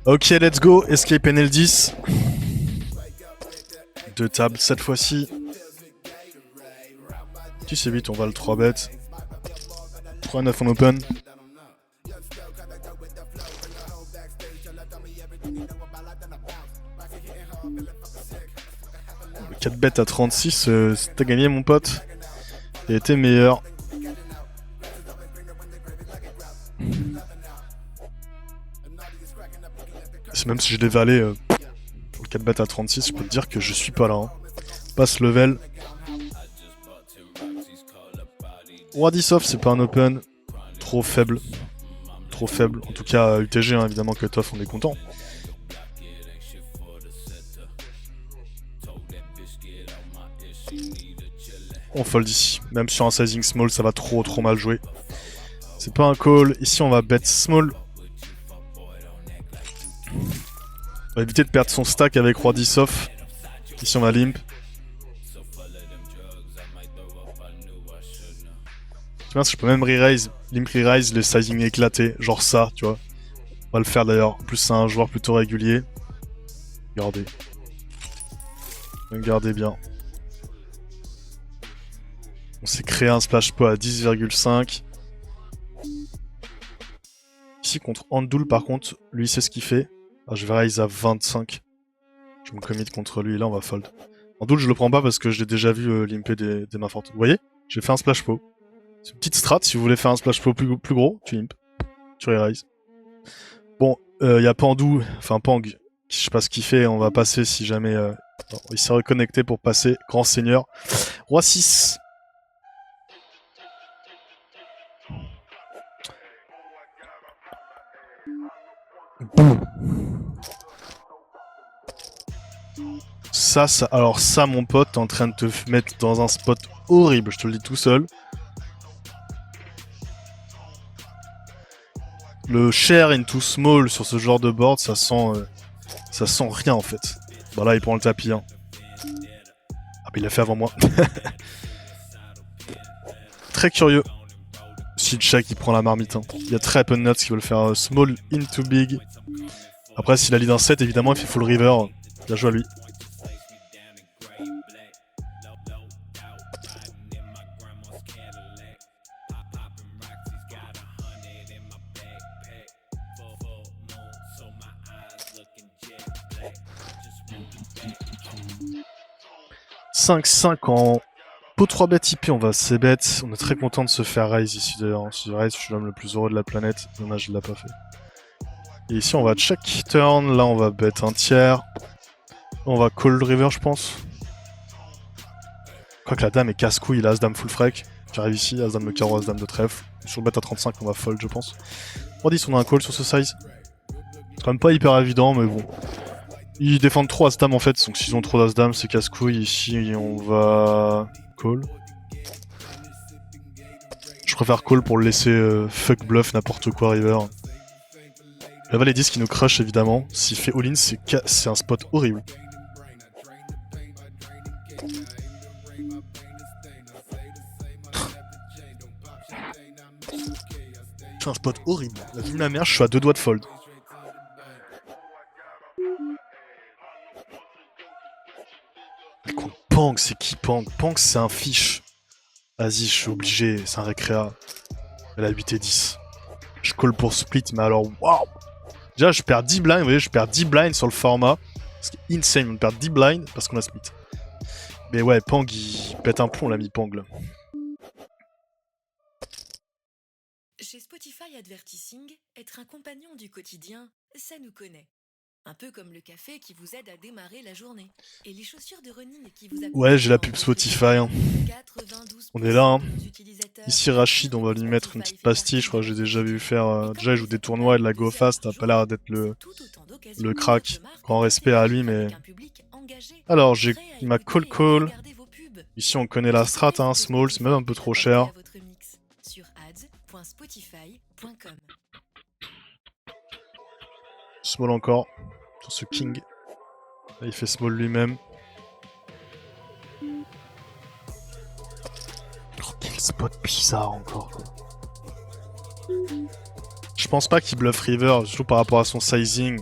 Ok, let's go. Escape NL10. Deux tables cette fois-ci. Si c'est vite, on va le 3 bet. 3-9 en open. Le 4 bet à 36, t'as gagné mon pote. Il était meilleur. Même si je l'ai valé pour le 4 bet à 36, je peux te dire que je suis pas là. Hein. Passe level. Roi 10 off, c'est pas un open. Trop faible. Trop faible. En tout cas, UTG, hein, évidemment, cut off, on est content. On fold ici. Même sur un sizing small, ça va trop mal jouer. C'est pas un call. Ici, on va bet small. On va éviter de perdre son stack avec Roi 10 off. Ici, on va limp. Tu vois, je peux même re-raise. Limp re-raise, les sizing éclatés. Genre ça, tu vois. On va le faire d'ailleurs. Plus c'est un joueur plutôt régulier. Regardez. Regardez bien. On s'est créé un splash pot à 10,5. Ici contre Andoul par contre, lui c'est ce qu'il fait. Ah, je vais raise à 25. Je me commit contre lui, là on va fold. Andoul je le prends pas parce que je l'ai déjà vu limper des mains fortes. Vous voyez? J'ai fait un splash pot. C'est une petite strat, si vous voulez faire un splash pot plus gros, tu limp. Tu raise. Bon, y a Pandou, enfin Pang, je sais pas ce qu'il fait, on va passer si jamais... il s'est reconnecté pour passer, grand seigneur. Roi 6. Alors ça, mon pote, t'es en train de te mettre dans un spot horrible, je te le dis tout seul. Le share into small sur ce genre de board, ça sent rien en fait. Bah là, il prend le tapis. Hein. Ah bah il l'a fait avant moi. Très curieux. Si le check, il prend la marmite. Hein. Il y a très peu de nuts qui veulent faire small into big. Après, s'il a lead un 7, évidemment, il fait full river. Bien joué à lui. « 5-5 en pot 3 bet IP, on va c-bet. On est très content de se faire raise ici d'ailleurs. Si je raise, je suis l'homme le plus heureux de la planète. Dommage, il l'a pas fait. Et ici, on va check turn. Là, on va bet un tiers. On va call le river, je pense. Quoique la dame est casse-couille, il a as-dame full frec. J'arrive ici, as-dame de carreau, as-dame de trèfle. Sur le bet à 35, on va fold, je pense. 3-10, on a un call sur ce size. C'est quand même pas hyper évident, mais bon. Ils défendent trop as-dame en fait, donc s'ils ont trop d'as-dame, c'est casse-couille. Ici, on va call. Je préfère call pour le laisser fuck bluff, n'importe quoi, river. La valet 10 qui nous crush évidemment. S'il fait all-in, c'est un spot horrible. C'est un spot horrible. La vie de ma mère, je suis à 2 doigts de fold. Pang, c'est qui Pang? Pang, c'est un fish. Vas-y, je suis obligé, c'est un récréa. Elle a 8 et 10. Je call pour split, mais alors, waouh! Déjà, je perds 10 blinds, vous voyez, je perds 10 blinds sur le format. C'est insane, on perd 10 blinds parce qu'on a split. Mais ouais, Pang, il pète un plomb, l'ami Pang, là. Chez Spotify Advertising, être un compagnon du quotidien, ça nous connaît. Un peu comme le café qui vous aide à démarrer la journée. Et les chaussures de running qui vous accompagnent. Ouais, j'ai la pub Spotify. Hein. On est là. Hein. Ici, Rachid, on va lui mettre une petite pastille. Je crois que j'ai déjà vu faire. Déjà, il joue des tournois et de la go fast. Ça a pas l'air d'être le crack. Grand respect à lui, mais. Alors, il m'a call. Ici, on connaît la strat. Hein. Small, c'est même un peu trop cher. Small encore. Sur ce king. Là, il fait small lui-même. Oh, quel spot bizarre encore. Quoi. Je pense pas qu'il bluff river, surtout par rapport à son sizing.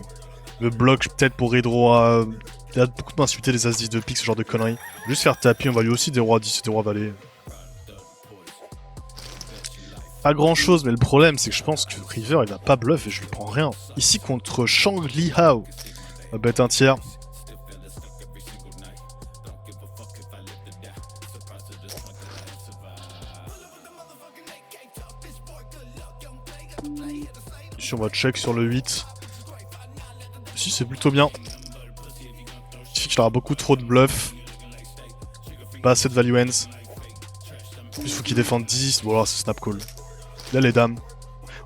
Le bloc peut-être pour redraw à... Il a beaucoup d'insulter les as-10 de pique, ce genre de conneries. Juste faire tapis, on va lui aussi des rois 10 et des rois valets. Pas grand chose, mais le problème c'est que je pense que River il va pas bluff et je lui prends rien. Ici contre Shangli Hao. On va bet un tiers. Ici on va check sur le 8. Ici c'est plutôt bien. Il suffit qu'il aura beaucoup trop de bluff. Pas assez de value hands. En plus faut qu'il défende 10. Bon alors c'est snap call. Là les dames.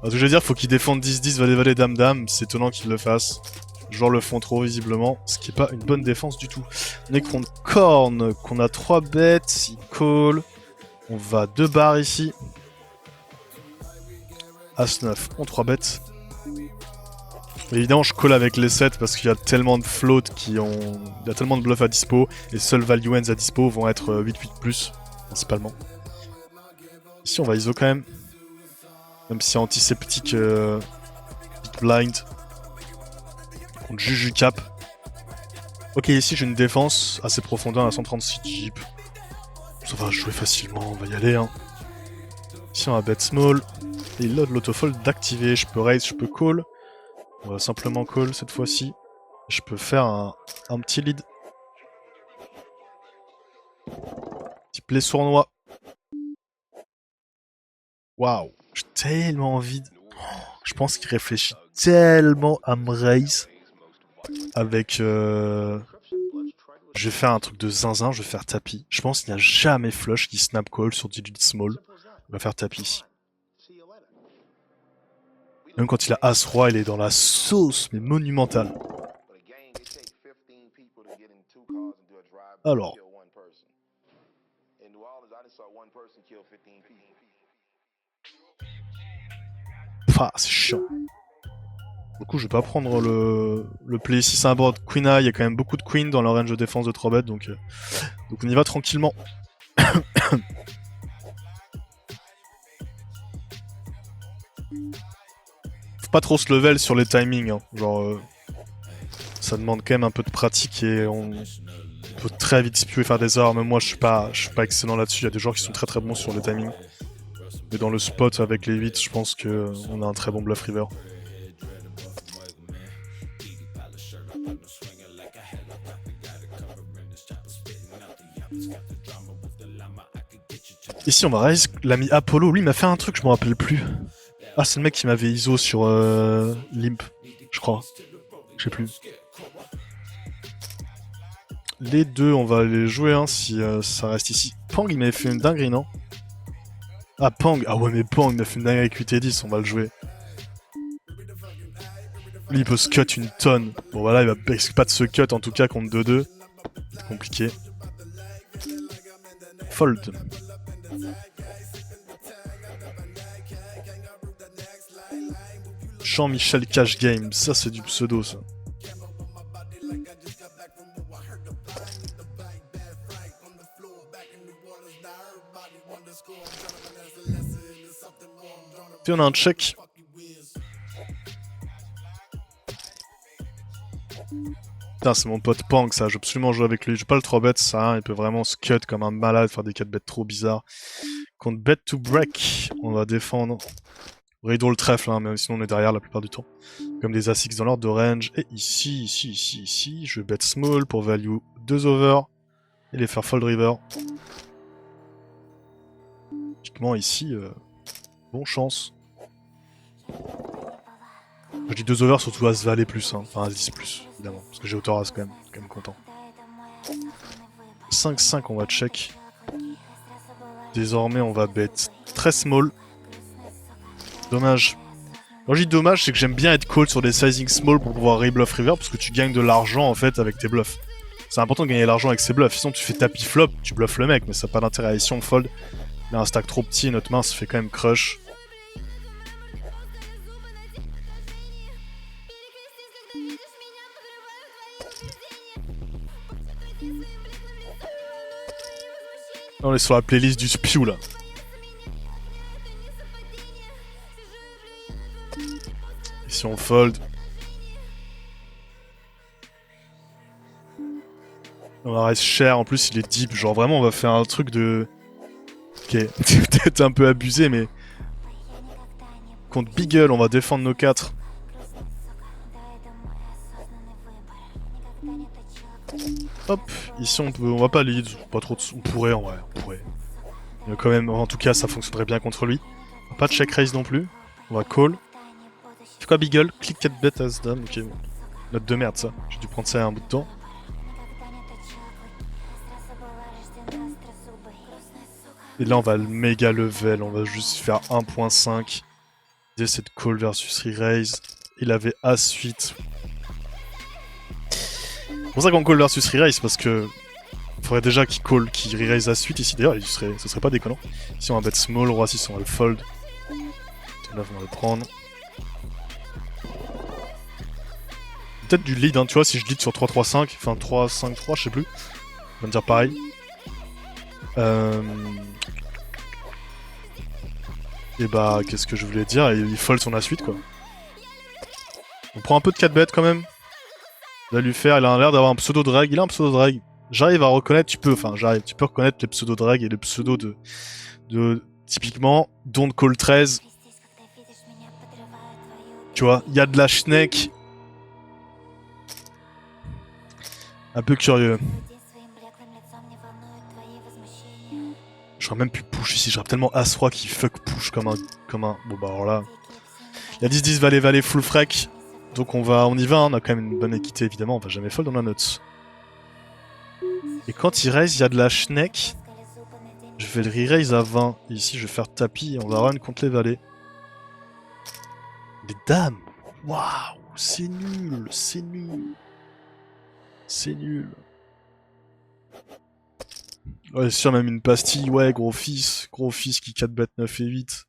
Alors, ce que je veux dire, faut qu'il défende 10-10, valet-valet, dame-dame. C'est étonnant qu'il le fasse. Les joueurs le font trop visiblement, ce qui est pas une bonne défense du tout. On est contre Korn, qu'on a 3 bêtes, il call. On va 2 barres ici. As-9, on 3 bêtes. Évidemment, je call avec les 7 parce qu'il y a tellement de floats qui ont... Il y a tellement de bluffs à dispo. Et seuls value hands à dispo vont être 8-8+, principalement. Ici, on va ISO quand même. Même si antiseptique blind. Contre Juju Cap. Ok, ici j'ai une défense assez profondeur à 136 jeep. Ça va jouer facilement, on va y aller. Hein. Ici on va bet small. Et il a de l'autofold d'activer. Je peux raise, je peux call. On va simplement call cette fois-ci. Je peux faire un petit lead. Petit play sournois. Waouh, j'ai tellement envie de... Je pense qu'il réfléchit tellement à me raise. Avec... Je vais faire un truc de zinzin, je vais faire tapis. Je pense qu'il n'y a jamais flush qui snap call sur Digit Small. On va faire tapis ici. Même quand il a As-Roi, il est dans la sauce, mais monumentale. Alors. Ah, c'est chiant. Du coup, je vais pas prendre le play ici. C'est un board Queen Eye. Il y a quand même beaucoup de Queen dans la range de défense de 3 bêtes. Donc on y va tranquillement. Faut pas trop se level sur les timings. Hein. Genre, ça demande quand même un peu de pratique et on peut très vite spew et faire des erreurs. Même moi, je suis pas excellent là-dessus. Il y a des joueurs qui sont très très bons sur les timings. Mais dans le spot avec les 8, je pense qu'on a un très bon bluff river. Ici on va raise l'ami Apollo, lui il m'a fait un truc, je me rappelle plus. Ah c'est le mec qui m'avait ISO sur Limp, je crois. Je sais plus. Les deux on va les jouer hein, si ça reste ici. Pang il m'avait fait une dinguerie non? Ah Pang, ah ouais mais Pang il m'a fait une dinguerie avec 8 et 10, on va le jouer. Lui il peut se cut une tonne. Bon voilà il va pas de se cut en tout cas contre 2-2. C'est compliqué. Fold. Jean-Michel Cash Game, ça c'est du pseudo ça. Puis on a un check. Putain c'est mon pote Pang ça, je veux absolument jouer avec lui. J'ai pas le 3-bet ça, hein. Il peut vraiment se cut comme un malade, faire des 4-bets trop bizarres. Contre bet to break, on va défendre. Rideau le trèfle, hein, même sinon on est derrière la plupart du temps. Comme des As-X dans l'ordre de range. Et ici, je vais bet small pour value 2 over. Et les faire fold river. Typiquement ici, bon chance. Je dis 2 over surtout As valet plus, hein. Enfin As 10 plus, évidemment. Parce que j'ai auteur As quand même content. 5-5 on va check. Désormais on va bet très small. Dommage. Quand je dis dommage, c'est que j'aime bien être call sur des sizing small pour pouvoir rebluff river parce que tu gagnes de l'argent en fait avec tes bluffs. C'est important de gagner de l'argent avec ses bluffs. Sinon tu fais tapis flop, tu bluffes le mec, mais ça n'a pas d'intérêt. Ici on fold. Il a un stack trop petit et notre main se fait quand même crush. Là, on est sur la playlist du spew là. Ici on fold. On va rester cher, en plus il est deep. Genre vraiment, on va faire un truc de... Ok, peut-être un peu abusé, mais... Contre Beagle, on va défendre nos 4. Hop, ici on va pas lead, pas trop on pourrait en vrai, on pourrait. Mais quand même, en tout cas ça fonctionnerait bien contre lui. On va pas check raise non plus, on va call. Fais quoi Beagle? Click 4 bet as dame, ok bon. Note de merde ça, j'ai dû prendre ça un bout de temps. Et là on va le méga level, on va juste faire 1.5. L'idée c'est de call versus re-raise. Il avait As-8. C'est pour ça qu'on call versus re-raise, parce que... Faudrait déjà qu'il call, qu'il re-raise As-8 ici, d'ailleurs ce serait pas déconnant. Ici on va bet small, roi 6 on va le fold. Là on va le prendre. Peut-être du lead, hein, tu vois, si je lead sur 3-3-5, enfin 3-5-3, je sais plus. On va me dire pareil. Et bah, qu'est-ce que je voulais dire? Il fold son As-8, quoi. On prend un peu de 4 bêtes quand même. Il va lui faire, il a l'air d'avoir un pseudo drag. Il a un pseudo drag. J'arrive à reconnaître, tu peux reconnaître les pseudo drag et les pseudos de typiquement Don't Call 13. Tu vois, il y a de la schneck. Un peu curieux. J'aurais même pu push ici, j'aurais tellement As-Roi qui fuck push comme un... Bon bah alors là... Il y a 10-10 valet full frec. Donc on y va, hein. On a quand même une bonne équité évidemment, on va jamais fold dans la note. Et quand il raise, il y a de la schneck. Je vais le re-raise à 20. Et ici je vais faire tapis et on va run contre les valets. Les dames. Waouh, c'est nul, c'est nul. C'est nul. Ouais, c'est sûr, même une pastille, ouais, gros fils qui 4 bet 9 et 8.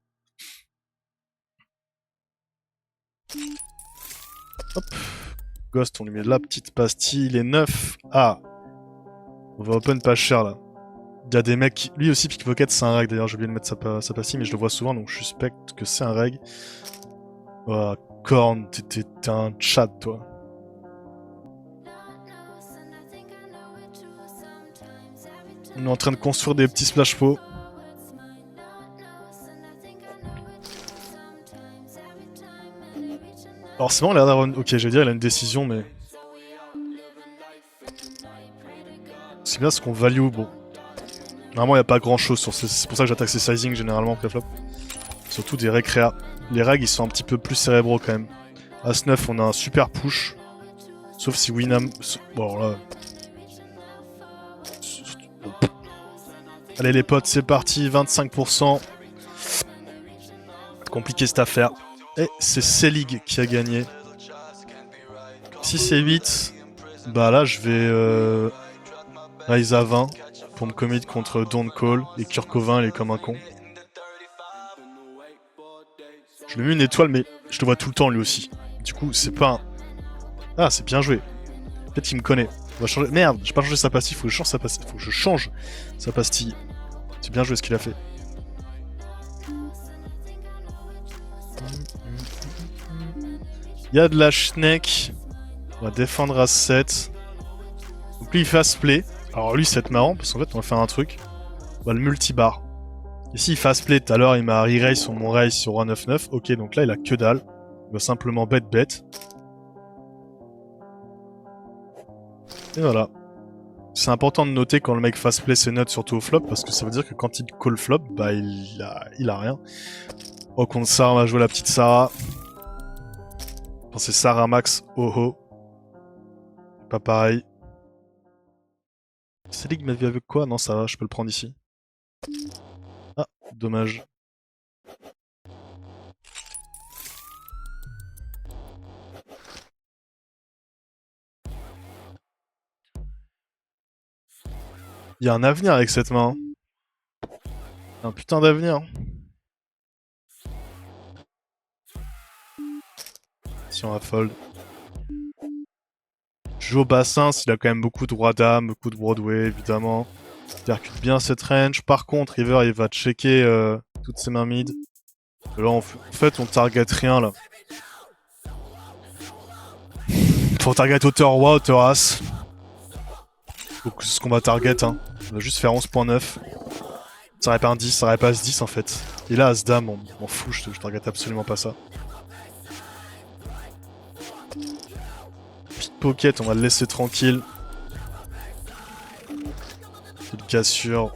Hop. Ghost, on lui met la petite pastille, les 9. Ah. On va open pas cher là. Il y a des mecs qui... Lui aussi, pickpocket, c'est un reg. D'ailleurs, j'ai oublié de mettre sa pastille, mais je le vois souvent, donc je suspecte que c'est un reg. Oh, Korn, t'es un chat, toi. On est en train de construire des petits splash pots. Alors c'est bon, il a l'air d'avoir une... Ok, je vais dire, il a une décision, mais... C'est bien ce qu'on value, bon. Normalement, il n'y a pas grand chose sur ces... C'est pour ça que j'attaque ces sizing généralement pré-flop. Surtout des récréas. Les règles, ils sont un petit peu plus cérébraux quand même. As-9, on a un super push. Sauf si Winam... Bon, là... Allez les potes, c'est parti, 25%. Compliqué cette affaire. Et c'est Selig qui a gagné. Si c'est 8, bah là je vais raise à 20 pour me commit contre Don't Call et Kurkovin il est comme un con. Je lui ai mis une étoile mais je le vois tout le temps lui aussi. Du coup c'est pas un... Ah c'est bien joué. Peut-être qu'il me connaît. On va changer... Merde, j'ai pas changé sa pastille, faut que je change sa pastille. C'est bien joué ce qu'il a fait. Il y a de la schneck. On va défendre à 7. Donc lui il fait As play. Alors lui c'est marrant parce qu'en fait on va faire un truc. On va le multi-bar. Ici il fait As play, tout à l'heure il m'a re-raise sur mon raise sur Roi 9-9. Ok donc là il a que dalle. Il va simplement bet. Et voilà. C'est important de noter quand le mec face play ses notes surtout au flop parce que ça veut dire que quand il call flop, bah il a rien. Oh contre ça on va jouer la petite Sarah. Enfin, c'est Sarah Max, oh oh. Pas pareil. C'est League m'a vu avec quoi? Non ça va, je peux le prendre ici. Ah, dommage. Il y a un avenir avec cette main. Un putain d'avenir. Si on va fold. Je joue au bassin, s'il a quand même beaucoup de roi dame, beaucoup de Broadway évidemment. Il percute bien cette range. Par contre, River il va checker toutes ses mains mid. Là en fait on target rien là. Faut target hauteur roi, hauteur as. Donc c'est ce qu'on va target, hein. On va juste faire 11.9. Ça aurait pas un 10, ça aurait pas As 10 en fait. Et là, As Dame, on m'en fout, je target absolument pas ça. Pickpocket, on va le laisser tranquille. Petite cassure.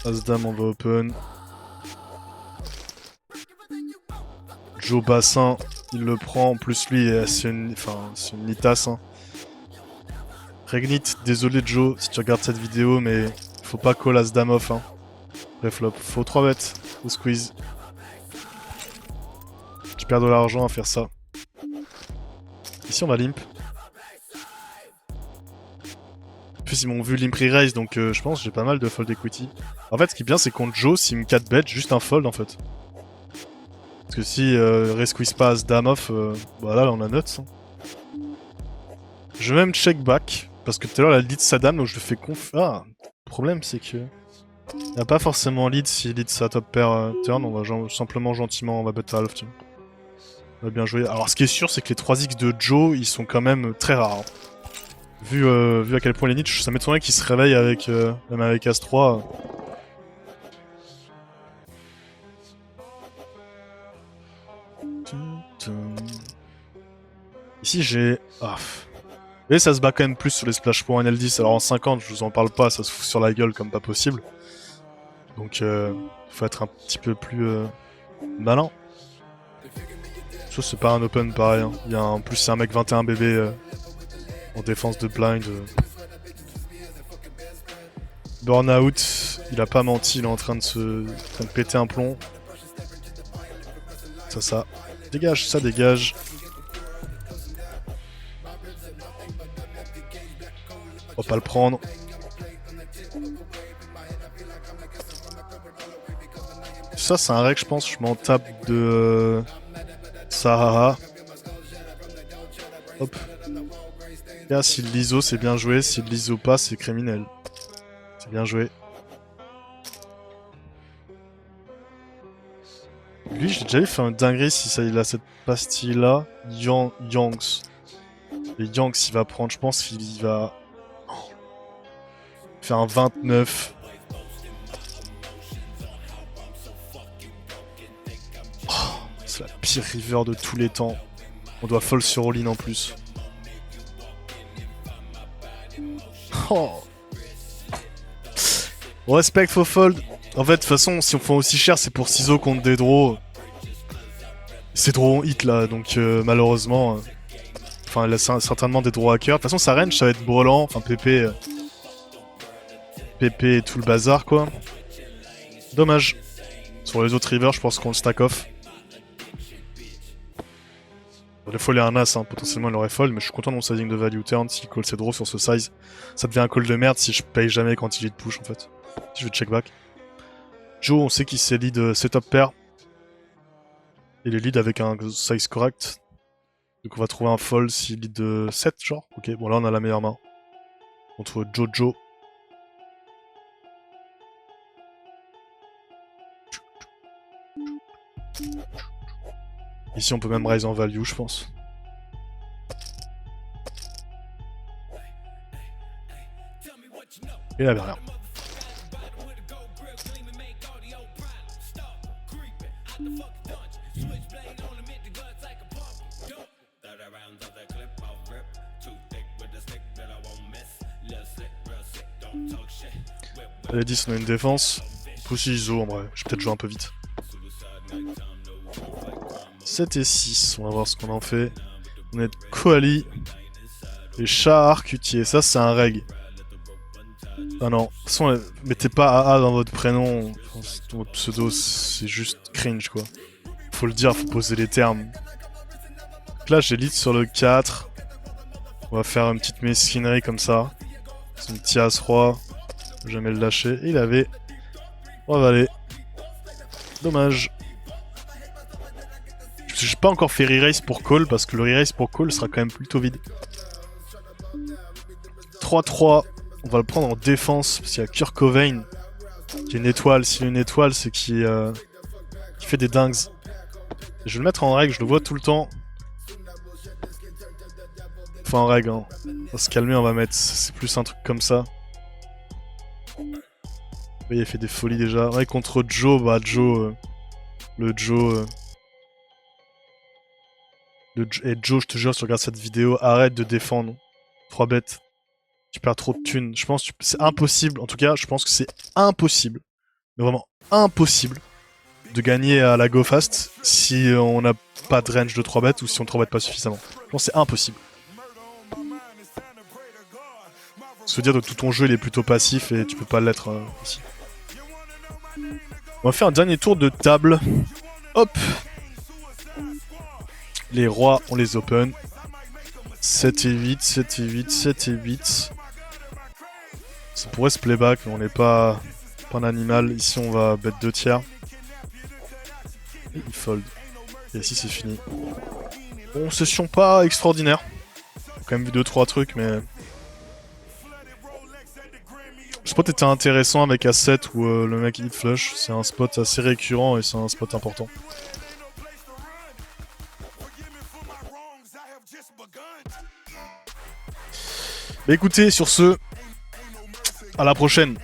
As Dame, on va open. Joe Bassin, il le prend. En plus, lui, c'est une litasse. Hein. Regnit, désolé Joe si tu regardes cette vidéo, mais faut pas call As Dame off. Hein. Pré-flop, faut 3 bêtes au squeeze. Tu perds de l'argent à faire ça. Ici, on va limp. En plus, ils m'ont vu limp re-raise, donc je pense que j'ai pas mal de fold equity. En fait, ce qui est bien, c'est contre Joe, s'il me 4 bet, juste un fold en fait. Parce que si resqueeze pas As Dame off, bah là, on a nuts. Hein. Je vais même check back, parce que tout à l'heure, la lead sa dame, donc je le fais conf. Ah, le problème, c'est que. Il n'y a pas forcément lead si lead sa top pair turn, on va simplement gentiment, on va bet à half team. On va bien jouer. Alors, ce qui est sûr, c'est que les 3x de Joe, ils sont quand même très rares. Vu à quel point les niches, ça m'étonnerait qu'ils se réveillent avec, même avec As-3. Ici, j'ai... Ah. Et ça se bat quand même plus sur les splash points NL10. Alors en 50, je vous en parle pas, ça se fout sur la gueule comme pas possible. Donc, faut être un petit peu plus malin. Ça, c'est pas un open pareil. Hein. Il y a en plus, c'est un mec 21 BB en défense de blind. Burnout, il a pas menti, il est en train de péter un plomb. Ça. Dégage, ça dégage. On va pas le prendre. Ça, c'est un règle, je pense. Je m'en tape de Sahara. Hop. Là, si l'ISO, c'est bien joué. Si l'ISO pas, c'est criminel. C'est bien joué. Lui, j'ai déjà fait un dinguerie si ça, il a cette pastille-là. Yanks. Et Yanks, il va prendre, je pense qu'il va faire un 29. Oh, c'est la pire river de tous les temps. On doit fold sur all-in en plus. Oh. On respecte, faut fold. En fait, de toute façon, si on fait aussi cher, c'est pour ciseaux contre des draws. Ces draws ont hit là, donc malheureusement. Enfin, il a certainement des draws hackers. De toute façon, sa range, ça va être brelant. Enfin, PP. PP et tout le bazar, quoi. Dommage. Sur les autres rivers, je pense qu'on le stack off. Il aurait foldé un as, hein. Potentiellement il aurait fold, mais je suis content de mon sizing de value turn. S'il call ses draws sur ce size, ça devient un call de merde si je paye jamais quand il est de push en fait. Si je veux check back. Joe, on sait qu'il s'est lead setup pair. Il est lead avec un size correct. Donc on va trouver un fold s'il lead de 7, genre. Ok, bon là on a la meilleure main. Contre Jojo. Ici on peut même raise en value, je pense. Et il avait rien. Les 10 on a une défense. Push ISO en vrai, je vais peut-être jouer un peu vite. 7 et 6, on va voir ce qu'on en fait. On est Koali et Shahar Cutier, ça c'est un reg. Ah non, de toute façon, mettez pas AA dans votre prénom, dans votre pseudo, c'est juste cringe quoi. Faut le dire, faut poser les termes. Donc là j'ai lead sur le 4. On va faire une petite mesquinerie comme ça. C'est un petit As-Roi. Jamais le lâcher. Et il avait 3 valets. Dommage. J'ai pas encore fait re-raise pour call parce que le re-raise pour call sera quand même plutôt vide. 3-3. On va le prendre en défense parce qu'il y a Kurt Cobain qui est une étoile. S'il est une étoile, c'est qui fait des dingues. Et je vais le mettre en règle, je le vois tout le temps. fois en règle. Hein. On va se calmer, on va mettre... C'est plus un truc comme ça. Oui, il a fait des folies déjà. Ouais, contre Joe, bah Joe... le Joe... Et Joe, je te jure, si tu regardes cette vidéo, arrête de défendre. 3 bêtes. Tu perds trop de thunes. Je pense que c'est impossible. En tout cas, je pense que c'est impossible. Mais vraiment impossible de gagner à la go fast si on n'a pas de range de 3 bêtes ou si on ne 3 bêtes pas suffisamment. Je pense que c'est impossible. Ça veut dire que tout ton jeu il est plutôt passif et tu peux pas l'être ici. On va faire un dernier tour de table. Hop. Les rois, on les open. 7 et 8, 7 et 8, 7 et 8. Ça pourrait se playback, mais on n'est pas un animal. Ici, on va bet 2 tiers. Et il fold. Et ici, c'est fini. Bon, session pas extraordinaire. J'ai quand même vu 2-3 trucs, mais... Le spot était intéressant avec A7 où le mec hit flush. C'est un spot assez récurrent et c'est un spot important. Mais écoutez, sur ce, à la prochaine.